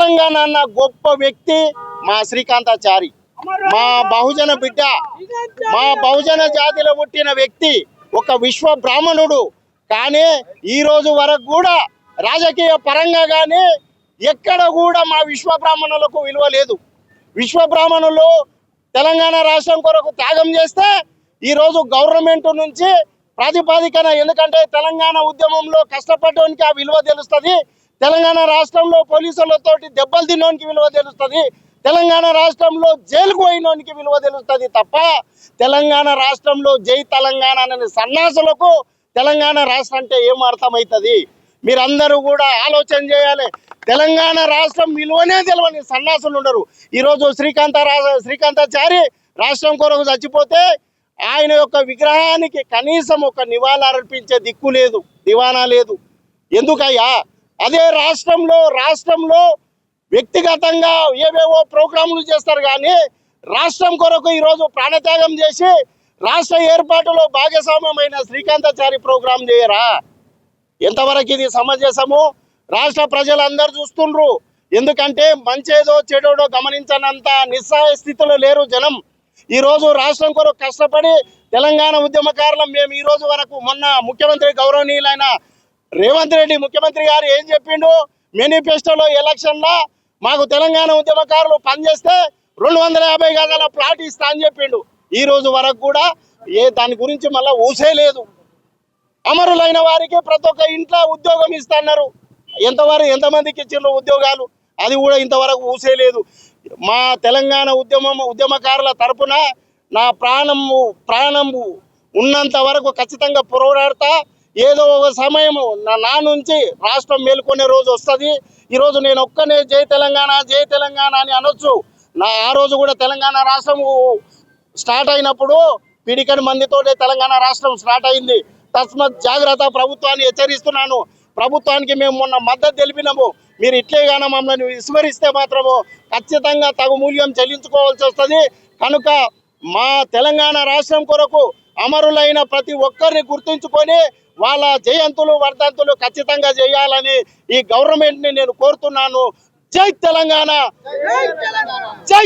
తెలంగాణ అన్న గొప్ప వ్యక్తి మా శ్రీకాంతాచారి, మా బహుజన బిడ్డ, మా బహుజన జాతిలో పుట్టిన వ్యక్తి, ఒక విశ్వ బ్రాహ్మణుడు. కానీ ఈ రోజు వరకు కూడా రాజకీయ పరంగా కానీ ఎక్కడ కూడా మా విశ్వ బ్రాహ్మణులకు విలువ లేదు. విశ్వ బ్రాహ్మణులు తెలంగాణ రాష్ట్రం కొరకు త్యాగం చేస్తే ఈరోజు గవర్నమెంట్ నుంచి ప్రాతిపదికన, ఎందుకంటే తెలంగాణ ఉద్యమంలో కష్టపడడానికి ఆ విలువ తెలుస్తుంది, తెలంగాణ రాష్ట్రంలో పోలీసులతోటి దెబ్బలు తినడానికి విలువ తెలుస్తుంది, తెలంగాణ రాష్ట్రంలో జైలుకు పోయినోనికి విలువ తెలుస్తుంది తప్ప తెలంగాణ రాష్ట్రంలో జై తెలంగాణ అనే సన్నాసులకు తెలంగాణ రాష్ట్రం అంటే ఏం అర్థమవుతుంది? మీరందరూ కూడా ఆలోచన చేయాలి. తెలంగాణ రాష్ట్రం విలువనే తెలియని సన్నాసులు ఉండరు. ఈరోజు శ్రీకాంతాచారి రాష్ట్రం కొరకు చచ్చిపోతే ఆయన యొక్క విగ్రహానికి కనీసం ఒక నివాళి అర్పించే దిక్కు లేదు, దివానా లేదు. ఎందుకయ్యా? అదే రాష్ట్రంలో వ్యక్తిగతంగా ఏవేవో ప్రోగ్రాములు చేస్తారు, కానీ రాష్ట్రం కొరకు ఈరోజు ప్రాణత్యాగం చేసి రాష్ట్ర ఏర్పాటులో భాగస్వామ్యమైన శ్రీకాంతాచారి ప్రోగ్రాం చేయరా? ఎంతవరకు ఇది సమంజసము? రాష్ట్ర ప్రజలందరూ చూస్తుండ్రు. ఎందుకంటే మంచేదో చెడోడో గమనించనంత నిస్సహాయ స్థితిలో లేరు జనం. ఈరోజు రాష్ట్రం కొరకు కష్టపడి తెలంగాణ ఉద్యమకారులం మేము ఈ రోజు వరకు. మొన్న ముఖ్యమంత్రి గౌరవనీయులైన రేవంత్ రెడ్డి ముఖ్యమంత్రి గారు ఏం చెప్పిండు? మేనిఫెస్టోలో ఎలక్షన్లో మాకు తెలంగాణ ఉద్యమకారులు పనిచేస్తే 250 గజాల ప్లాట్ ఇస్తా అని చెప్పిండు. ఈ రోజు వరకు కూడా దాని గురించి మళ్ళీ ఊసే లేదు. అమరులైన వారికి ప్రతి ఒక్క ఇంట్లో ఉద్యోగం ఇస్తున్నారు. ఎంతమందికి ఇచ్చిండ్రు ఉద్యోగాలు? అది కూడా ఇంతవరకు ఊసే లేదు. మా తెలంగాణ ఉద్యమకారుల తరపున నా ప్రాణము ఉన్నంత వరకు ఖచ్చితంగా పోరాడతా. ఏదో ఒక సమయము నా నుంచి రాష్ట్రం మేలుకునే రోజు వస్తుంది. ఈరోజు నేను ఒక్కనే జై తెలంగాణ అని అనొచ్చు. ఆ రోజు కూడా తెలంగాణ రాష్ట్రం స్టార్ట్ అయినప్పుడు పిడికడి మందితో తెలంగాణ రాష్ట్రం స్టార్ట్ అయింది. తస్మత్ జాగ్రత్త, ప్రభుత్వాన్ని హెచ్చరిస్తున్నాను. ప్రభుత్వానికి మేము మొన్న మద్దతు తెలిపినాము. మీరు ఇట్లేగానే మమ్మల్ని విస్మరిస్తే మాత్రము ఖచ్చితంగా తగు మూల్యం చెల్లించుకోవాల్సి వస్తుంది. కనుక మా తెలంగాణ రాష్ట్రం కొరకు అమరులైన ప్రతి ఒక్కరిని గుర్తుంచుకొని వాళ్ళ జయంతులు వర్ధంతులు ఖచ్చితంగా చేయాలని ఈ గవర్నమెంట్ని నేను కోరుతున్నాను. జై తెలంగాణ, జై